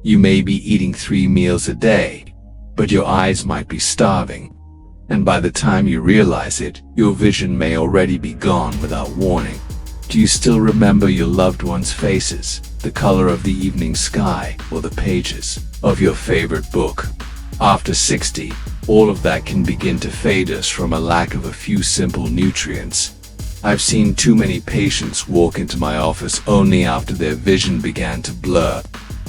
You may be eating 3 meals a day, but your eyes might be starving. And by the time you realize it, your vision may already be gone without warning. Do you still remember your loved ones' faces, the color of the evening sky, or the pages of your favorite book? After 60, all of that can begin to fade us from a lack of a few simple nutrients. I've seen too many patients walk into my office only after their vision began to blur,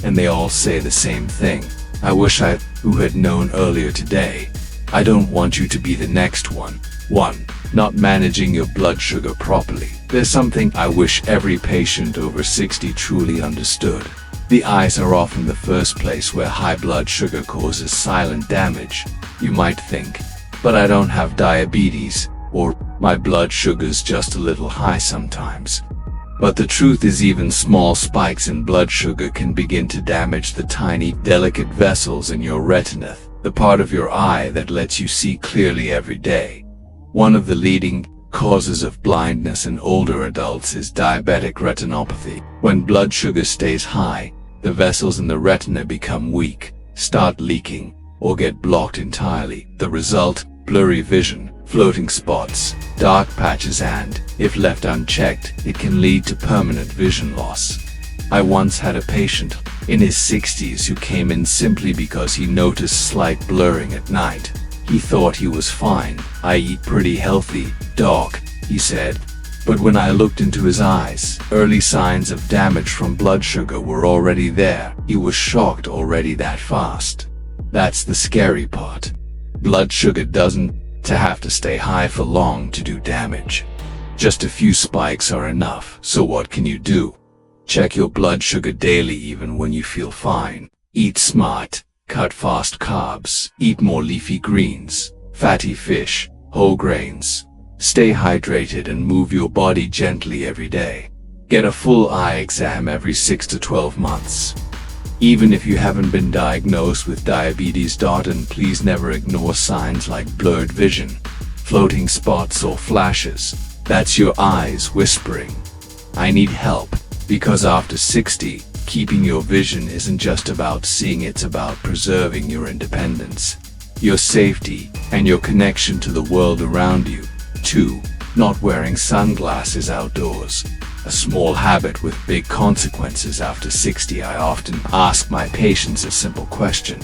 and they all say the same thing. I wish I had known earlier today. I don't want you to be the next one. 1. Not managing your blood sugar properly. There's something I wish every patient over 60 truly understood. The eyes are often the first place where high blood sugar causes silent damage. You might think, but I don't have diabetes, or my blood sugar's just a little high sometimes. But the truth is, even small spikes in blood sugar can begin to damage the tiny, delicate vessels in your retina, the part of your eye that lets you see clearly every day. One of the leading causes of blindness in older adults is diabetic retinopathy. When blood sugar stays high, the vessels in the retina become weak, start leaking, or get blocked entirely. The result: blurry vision, floating spots, dark patches, and, if left unchecked, it can lead to permanent vision loss. I once had a patient in his 60s who came in simply because he noticed slight blurring at night. He thought he was fine. "I eat pretty healthy, doc," he said. But when I looked into his eyes, early signs of damage from blood sugar were already there. He was shocked already that fast. That's the scary part. Blood sugar doesn't have to stay high for long to do damage. Just a few spikes are enough. So what can you do? Check your blood sugar daily even when you feel fine. Eat smart. Cut fast carbs. Eat more leafy greens, fatty fish, whole grains. Stay hydrated and move your body gently every day. Get a full eye exam every 6 to 12 months. Even if you haven't been diagnosed with diabetes. And please never ignore signs like blurred vision, floating spots, or flashes. That's your eyes whispering, "I need help." Because after 60, keeping your vision isn't just about seeing, it's about preserving your independence, your safety, and your connection to the world around you. 2. Not wearing sunglasses outdoors. A small habit with big consequences after 60. I often ask my patients a simple question.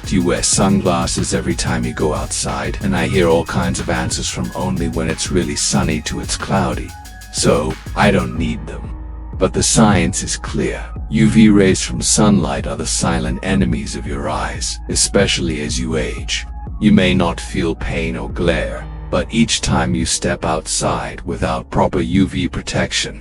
Do you wear sunglasses every time you go outside? And I hear all kinds of answers, from only when it's really sunny to it's cloudy. So, I don't need them. But the science is clear. UV rays from sunlight are the silent enemies of your eyes, especially as you age. You may not feel pain or glare, but each time you step outside without proper UV protection,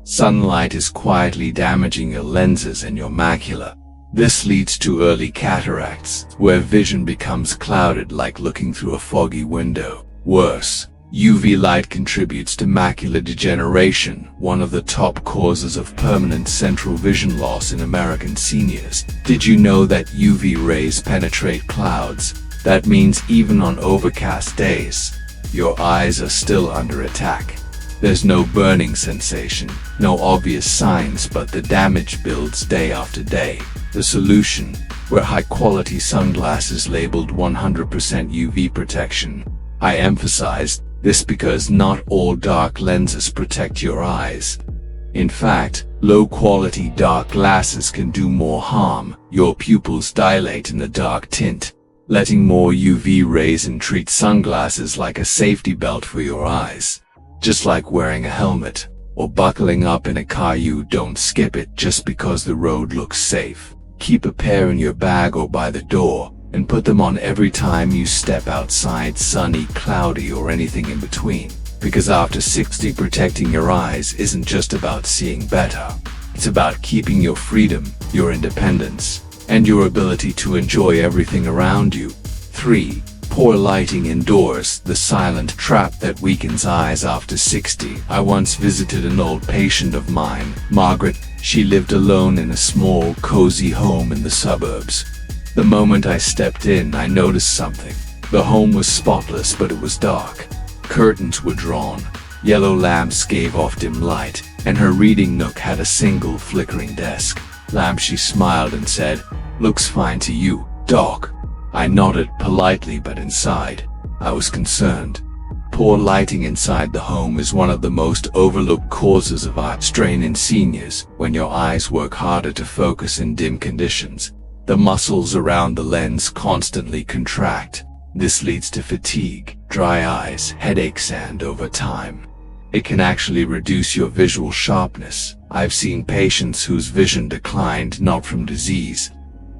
sunlight is quietly damaging your lenses and your macula. This leads to early cataracts, where vision becomes clouded like looking through a foggy window. Worse, UV light contributes to macular degeneration, one of the top causes of permanent central vision loss in American seniors. Did you know that UV rays penetrate clouds? That means even on overcast days, your eyes are still under attack. There's no burning sensation, no obvious signs, but the damage builds day after day. The solution were high-quality sunglasses labeled 100% UV protection. I emphasized this because not all dark lenses protect your eyes. In fact, low-quality dark glasses can do more harm. Your pupils dilate in the dark tint, letting more UV rays in. Treat sunglasses like a safety belt for your eyes. Just like wearing a helmet or buckling up in a car, you don't skip it just because the road looks safe. Keep a pair in your bag or by the door, and put them on every time you step outside, sunny, cloudy, or anything in between. Because after 60, protecting your eyes isn't just about seeing better. It's about keeping your freedom, your independence, and your ability to enjoy everything around you. 3. Poor lighting indoors, the silent trap that weakens eyes after 60. I once visited an old patient of mine, Margaret. She lived alone in a small, cozy home in the suburbs. The moment I stepped in, I noticed something. The home was spotless, but it was dark. Curtains were drawn, yellow lamps gave off dim light, and her reading nook had a single flickering desk lamp. She smiled and said, Looks fine to you, Doc. I nodded politely, but inside, I was concerned. Poor lighting inside the home is one of the most overlooked causes of eye strain in seniors. When your eyes work harder to focus in dim conditions, the muscles around the lens constantly contract. This leads to fatigue, dry eyes, headaches, and over time, it can actually reduce your visual sharpness. I've seen patients whose vision declined not from disease,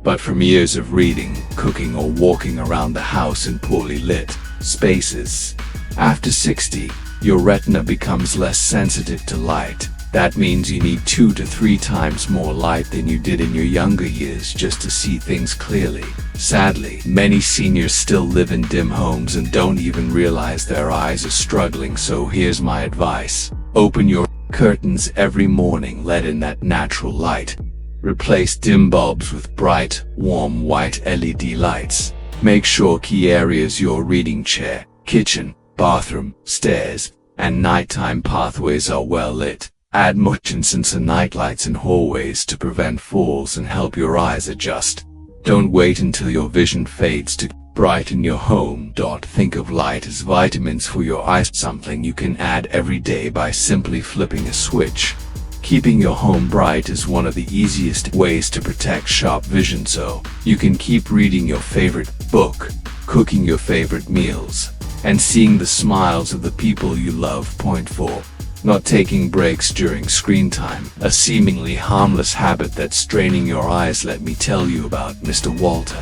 but from years of reading, cooking, or walking around the house in poorly lit spaces. After 60, your retina becomes less sensitive to light. That means you need 2 to 3 times more light than you did in your younger years just to see things clearly. Sadly, many seniors still live in dim homes and don't even realize their eyes are struggling, so here's my advice. Open your curtains every morning, let in that natural light. Replace dim bulbs with bright, warm white LED lights. Make sure key areas, your reading chair, kitchen, bathroom, stairs, and nighttime pathways are well lit. Add motion sensor nightlights in hallways to prevent falls and help your eyes adjust. Don't wait until your vision fades to brighten your home. Think of light as vitamins for your eyes, something you can add every day by simply flipping a switch. Keeping your home bright is one of the easiest ways to protect sharp vision, so you can keep reading your favorite book, cooking your favorite meals, and seeing the smiles of the people you love. Point 4. Not taking breaks during screen time, a seemingly harmless habit that's straining your eyes. Let me tell you about Mr. Walter,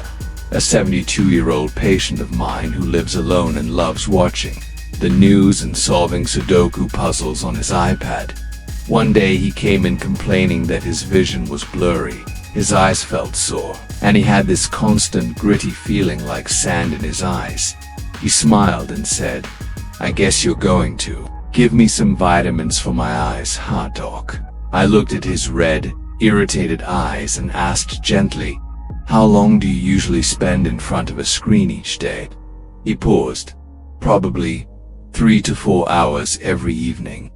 a 72-year-old patient of mine who lives alone and loves watching the news and solving Sudoku puzzles on his iPad. One day he came in complaining that his vision was blurry, his eyes felt sore, and he had this constant gritty feeling like sand in his eyes. He smiled and said, "I guess you're going to give me some vitamins for my eyes, huh, Doc?" I looked at his red, irritated eyes and asked gently, "How long do you usually spend in front of a screen each day?" He paused. "Probably 3 to 4 hours every evening."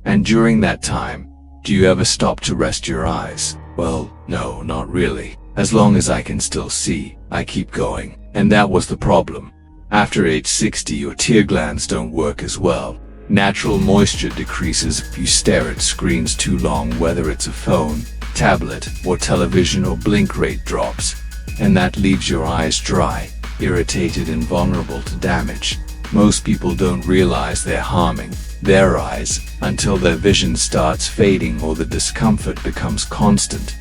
"And during that time, do you ever stop to rest your eyes?" "Well, no, not really. As long as I can still see, I keep going." And that was the problem. After age 60, your tear glands don't work as well. Natural moisture decreases if you stare at screens too long, whether it's a phone, tablet, or television, or blink rate drops. And that leaves your eyes dry, irritated, and vulnerable to damage. Most people don't realize they're harming their eyes until their vision starts fading or the discomfort becomes constant.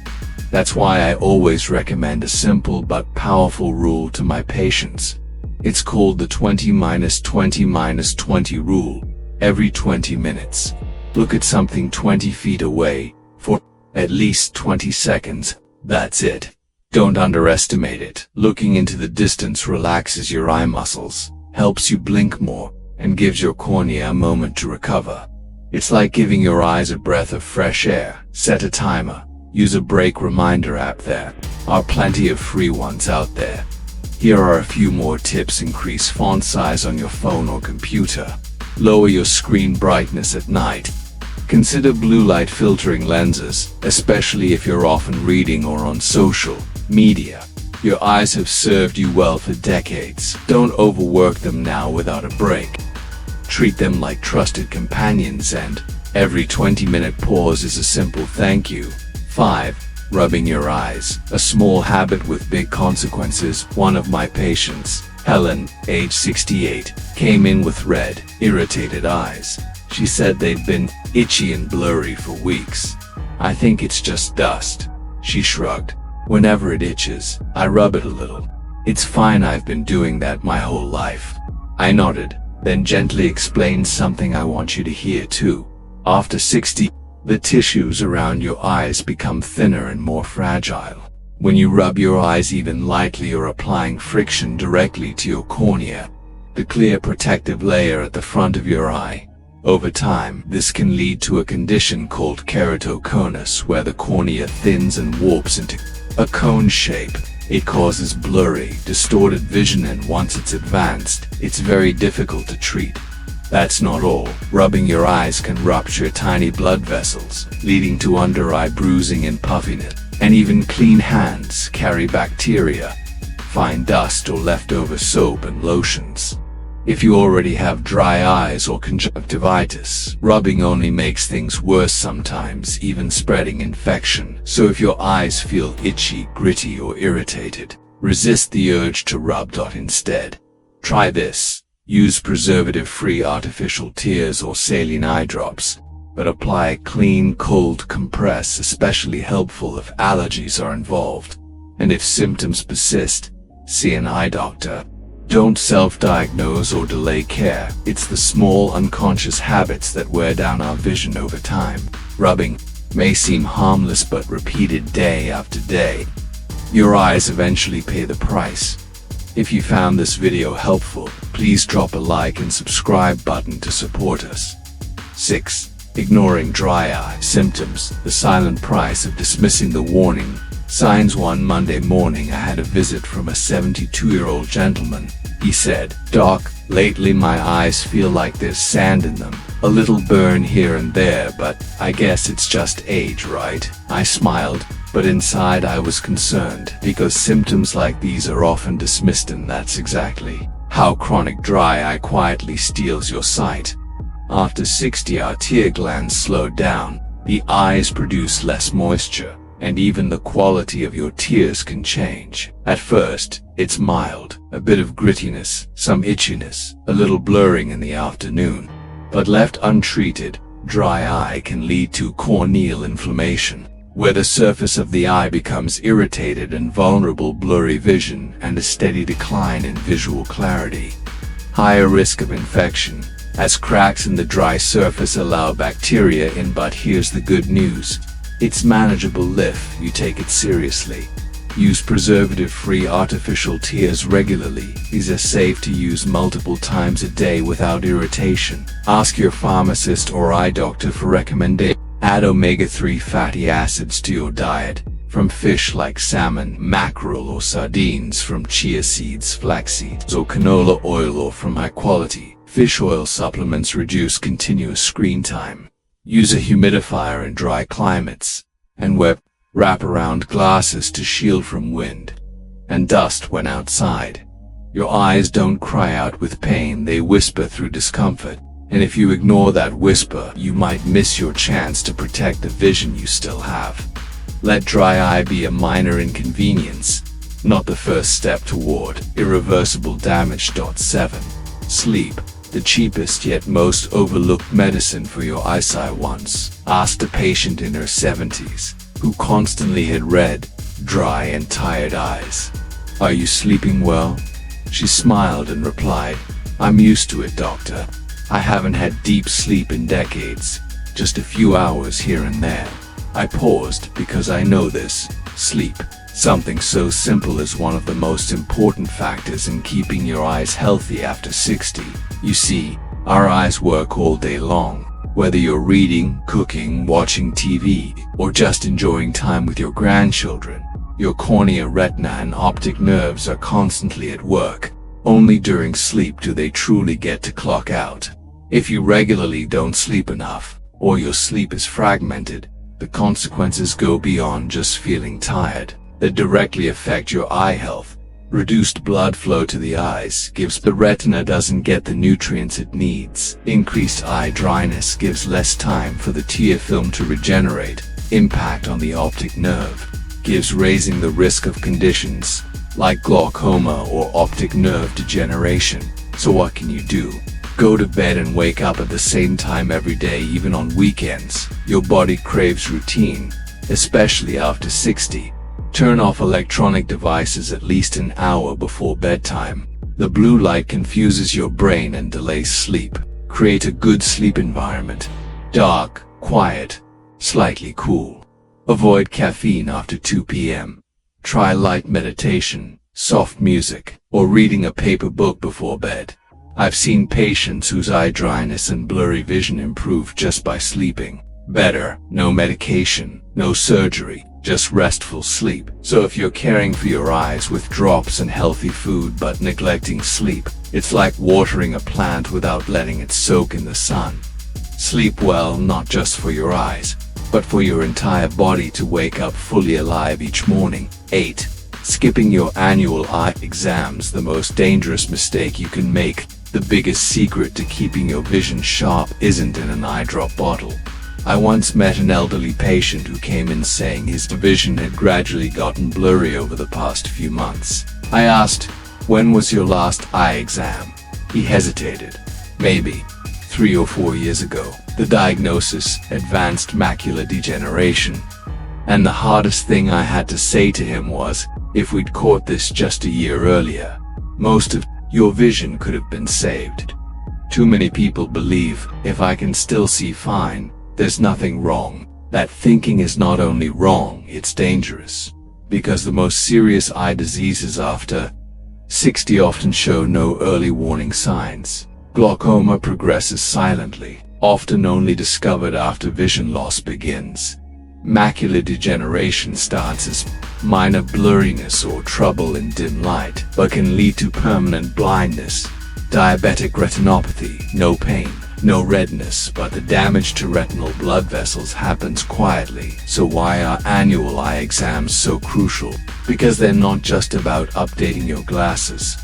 That's why I always recommend a simple but powerful rule to my patients. It's called the 20-20-20 rule. Every 20 minutes, look at something 20 feet away for at least 20 seconds. That's it. Don't underestimate it. Looking into the distance relaxes your eye muscles, helps you blink more, and gives your cornea a moment to recover. It's like giving your eyes a breath of fresh air. Set a timer. Use a break reminder app. There are plenty of free ones out there. Here are a few more tips. Increase font size on your phone or computer. Lower your screen brightness at night. Consider blue light filtering lenses, especially if you're often reading or on social media. Your eyes have served you well for decades. Don't overwork them now without a break. Treat them like trusted companions, and every 20-minute pause is a simple thank you. 5. Rubbing your eyes, a small habit with big consequences. One of my patients, Helen, age 68, came in with red, irritated eyes. She said they'd been itchy and blurry for weeks. "I think it's just dust," she shrugged. "Whenever it itches, I rub it a little. It's fine, I've been doing that my whole life." I nodded, then gently explained something I want you to hear too. After 60, the tissues around your eyes become thinner and more fragile. When you rub your eyes even lightly or applying friction directly to your cornea, the clear protective layer at the front of your eye, over time, this can lead to a condition called keratoconus, where the cornea thins and warps into a cone shape. It causes blurry, distorted vision, and once it's advanced, it's very difficult to treat. That's not all. Rubbing your eyes can rupture tiny blood vessels, leading to under-eye bruising and puffiness. And even clean hands carry bacteria, fine dust or leftover soap and lotions. If you already have dry eyes or conjunctivitis, rubbing only makes things worse sometimes, even spreading infection. So if your eyes feel itchy, gritty, or irritated, resist the urge to rub. Instead, try this. Use preservative-free artificial tears or saline eye drops, but apply a clean, cold compress, especially helpful if allergies are involved. And if symptoms persist, see an eye doctor. Don't self-diagnose or delay care. It's the small unconscious habits that wear down our vision over time. Rubbing may seem harmless, but repeated day after day, your eyes eventually pay the price. If you found this video helpful, please drop a like and subscribe button to support us. 6. Ignoring dry eye symptoms, the silent price of dismissing the warning signs. One Monday morning I had a visit from a 72-year-old gentleman. He said, "Doc, lately my eyes feel like there's sand in them. A little burn here and there, but I guess it's just age, right?" I smiled, but inside I was concerned, because symptoms like these are often dismissed, and that's exactly how chronic dry eye quietly steals your sight. After 60, our tear glands slow down, the eyes produce less moisture, and even the quality of your tears can change. At first, it's mild, a bit of grittiness, some itchiness, a little blurring in the afternoon. But left untreated, dry eye can lead to corneal inflammation, where the surface of the eye becomes irritated and vulnerable, blurry vision, and a steady decline in visual clarity. Higher risk of infection, as cracks in the dry surface allow bacteria in. But here's the good news. It's manageable if you take it seriously. Use preservative-free artificial tears regularly. These are safe to use multiple times a day without irritation. Ask your pharmacist or eye doctor for recommendations. Add omega-3 fatty acids to your diet, from fish like salmon, mackerel, or sardines, from chia seeds, flax seeds, or canola oil, or from high-quality fish oil supplements. Reduce continuous screen time. Use a humidifier in dry climates, and wear wrap-around glasses to shield from wind and dust when outside. Your eyes don't cry out with pain, they whisper through discomfort. And if you ignore that whisper, you might miss your chance to protect the vision you still have. Let dry eye be a minor inconvenience, not the first step toward irreversible damage. 7. Sleep, the cheapest yet most overlooked medicine for your eyesight. Once asked a patient in her 70s, who constantly had red, dry and tired eyes, "Are you sleeping well?" She smiled and replied, "I'm used to it, doctor. I haven't had deep sleep in decades, just a few hours here and there." I paused, because I know this. Sleep, something so simple, is one of the most important factors in keeping your eyes healthy after 60. You see, our eyes work all day long. Whether you're reading, cooking, watching TV, or just enjoying time with your grandchildren, your cornea, retina, and optic nerves are constantly at work. Only during sleep do they truly get to clock out. If you regularly don't sleep enough, or your sleep is fragmented, the consequences go beyond just feeling tired. They directly affect your eye health. Reduced blood flow to the eyes gives the retina doesn't get the nutrients it needs. Increased eye dryness gives less time for the tear film to regenerate. Impact on the optic nerve gives raising the risk of conditions like glaucoma or optic nerve degeneration. So what can you do? Go to bed and wake up at the same time every day, even on weekends. Your body craves routine, especially after 60. Turn off electronic devices at least an hour before bedtime. The blue light confuses your brain and delays sleep. Create a good sleep environment. Dark, quiet, slightly cool. Avoid caffeine after 2 p.m. Try light meditation, soft music, or reading a paper book before bed. I've seen patients whose eye dryness and blurry vision improve just by sleeping better. No medication, no surgery, just restful sleep. So if you're caring for your eyes with drops and healthy food but neglecting sleep, it's like watering a plant without letting it soak in the sun. Sleep well, not just for your eyes, but for your entire body to wake up fully alive each morning. 8. Skipping your annual eye exams, the most dangerous mistake you can make. The biggest secret to keeping your vision sharp isn't in an eye drop bottle. I once met an elderly patient who came in saying his vision had gradually gotten blurry over the past few months. I asked, "When was your last eye exam?" He hesitated. "Maybe 3 or 4 years ago." The diagnosis: advanced macular degeneration. And the hardest thing I had to say to him was, if we'd caught this just a year earlier, most of your vision could have been saved. Too many people believe, if I can still see fine, there's nothing wrong. That thinking is not only wrong, it's dangerous. Because the most serious eye diseases after 60 often show no early warning signs. Glaucoma progresses silently, often only discovered after vision loss begins. Macular degeneration starts as minor blurriness or trouble in dim light, but can lead to permanent blindness. Diabetic retinopathy: no pain, no redness, but the damage to retinal blood vessels happens quietly. So why are annual eye exams so crucial? Because they're not just about updating your glasses.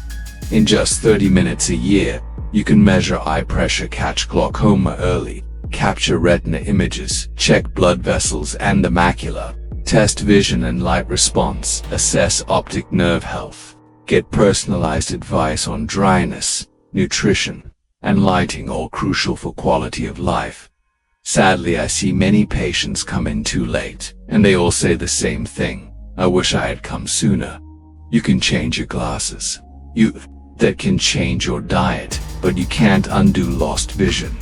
In just 30 minutes a year, you can measure eye pressure, catch glaucoma early, capture retina images, check blood vessels and the macula, test vision and light response, assess optic nerve health, get personalized advice on dryness, nutrition, and lighting, all crucial for quality of life. Sadly, I see many patients come in too late, and they all say the same thing: "I wish I had come sooner." You can change your glasses. That can change your diet, but you can't undo lost vision.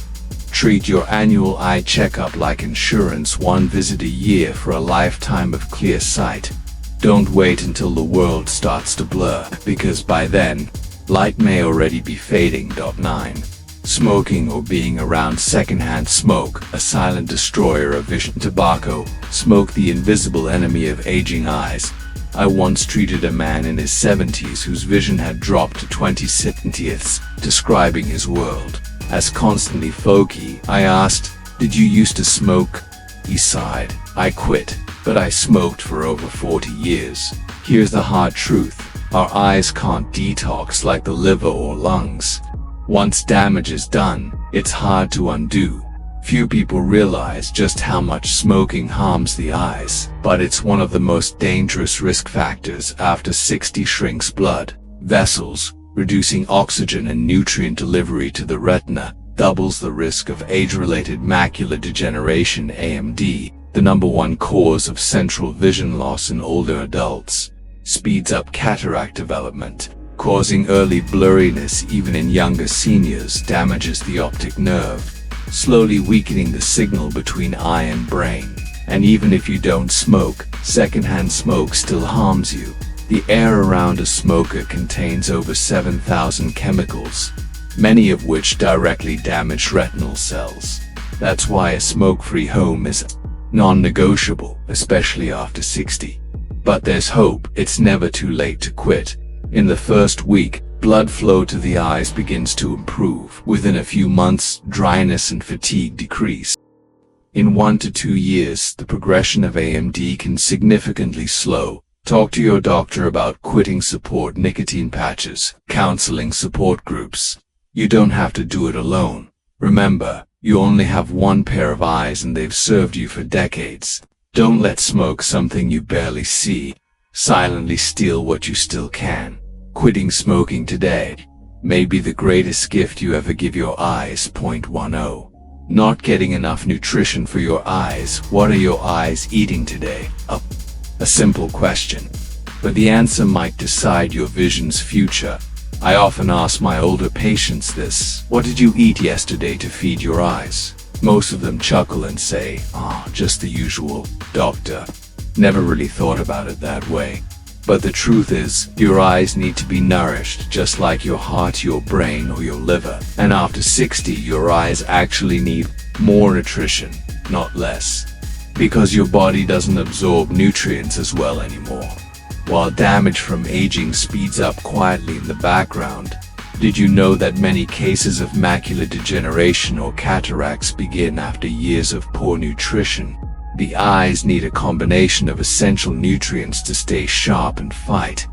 Treat your annual eye checkup like insurance: one visit a year for a lifetime of clear sight. Don't wait until the world starts to blur, because by then, light may already be fading. 9. Smoking or being around secondhand smoke, a silent destroyer of vision. Tobacco: smoke, the invisible enemy of aging eyes. I once treated a man in his 70s whose vision had dropped to 20/70ths, describing his world as constantly foggy. I asked, "Did you used to smoke?" He sighed. "I quit, but I smoked for over 40 years. Here's the hard truth: our eyes can't detox like the liver or lungs. Once damage is done, it's hard to undo. Few people realize just how much smoking harms the eyes, but it's one of the most dangerous risk factors. After 60, shrinks blood vessels, reducing oxygen and nutrient delivery to the retina, doubles the risk of age-related macular degeneration (AMD), the #1 cause of central vision loss in older adults. Speeds up cataract development, causing early blurriness even in younger seniors. Damages the optic nerve, slowly weakening the signal between eye and brain. And even if you don't smoke, secondhand smoke still harms you. The air around a smoker contains over 7,000 chemicals, many of which directly damage retinal cells. That's why a smoke-free home is non-negotiable, especially after 60. But there's hope. It's never too late to quit. In the first week, blood flow to the eyes begins to improve. Within a few months, dryness and fatigue decrease. In 1 to 2 years, the progression of AMD can significantly slow. Talk to your doctor about quitting. Support: nicotine patches, counseling, support groups. You don't have to do it alone. Remember, you only have one pair of eyes and they've served you for decades. Don't let smoke, something you barely see, silently steal what you still can. Quitting smoking today may be the greatest gift you ever give your eyes. 10. Not getting enough nutrition for your eyes. What are your eyes eating today? A simple question, but the answer might decide your vision's future. I often ask my older patients this: what did you eat yesterday to feed your eyes? Most of them chuckle and say, just the usual, doctor. Never really thought about it that way. But the truth is, your eyes need to be nourished just like your heart, your brain, or your liver. And after 60, your eyes actually need more nutrition, not less. Because your body doesn't absorb nutrients as well anymore. While damage from aging speeds up quietly in the background, did you know that many cases of macular degeneration or cataracts begin after years of poor nutrition? The eyes need a combination of essential nutrients to stay sharp and fight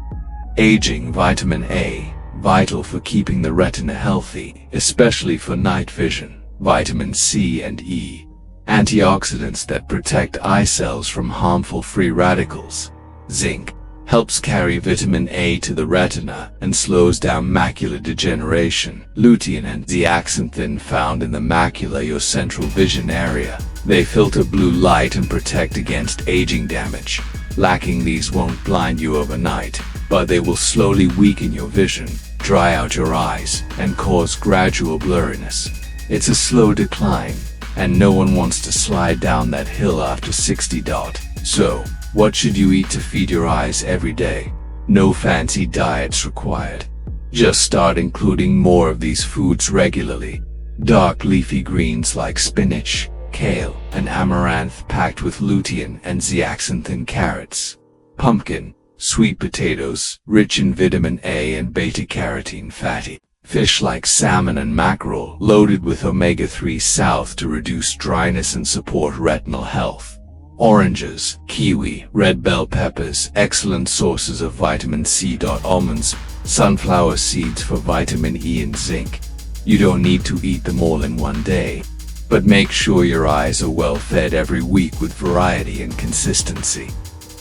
aging. Vitamin A, vital for keeping the retina healthy, especially for night vision. Vitamin C and E, antioxidants that protect eye cells from harmful free radicals. Zinc, helps carry vitamin A to the retina and slows down macular degeneration. Lutein and zeaxanthin, found in the macula, your central vision area. They filter blue light and protect against aging damage. Lacking these won't blind you overnight, but they will slowly weaken your vision, dry out your eyes, and cause gradual blurriness. It's a slow decline, and no one wants to slide down that hill after 60. So, what should you eat to feed your eyes every day? No fancy diets required. Just start including more of these foods regularly. Dark leafy greens like spinach, kale, and amaranth, packed with lutein and zeaxanthin. Carrots, pumpkin, sweet potatoes, rich in vitamin A and beta-carotene. Fatty fish like salmon and mackerel, loaded with omega-3 south to reduce dryness and support retinal health. Oranges, kiwi, red bell peppers, excellent sources of vitamin C. Almonds, sunflower seeds for vitamin E and zinc. You don't need to eat them all in one day, but make sure your eyes are well fed every week with variety and consistency.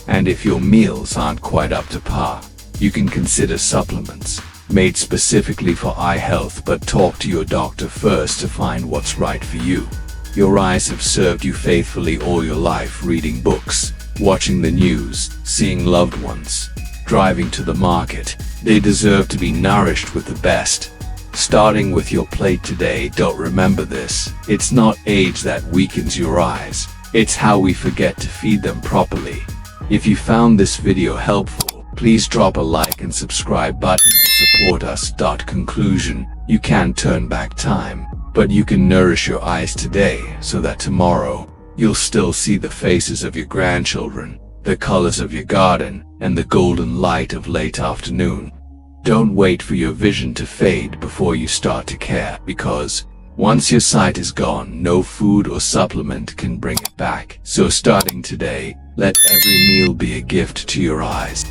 And if your meals aren't quite up to par, you can consider supplements made specifically for eye health, but talk to your doctor first to find what's right for you. Your eyes have served you faithfully all your life, reading books, watching the news, seeing loved ones, driving to the market. They deserve to be nourished with the best. Starting with your plate today. Remember this: it's not age that weakens your eyes, it's how we forget to feed them properly. If you found this video helpful, please drop a like and subscribe button to support us. Conclusion: you can't turn back time, but you can nourish your eyes today so that tomorrow you'll still see the faces of your grandchildren, the colors of your garden, and the golden light of late afternoon. Don't wait for your vision to fade before you start to care, because once your sight is gone, no food or supplement can bring it back. So starting today, let every meal be a gift to your eyes.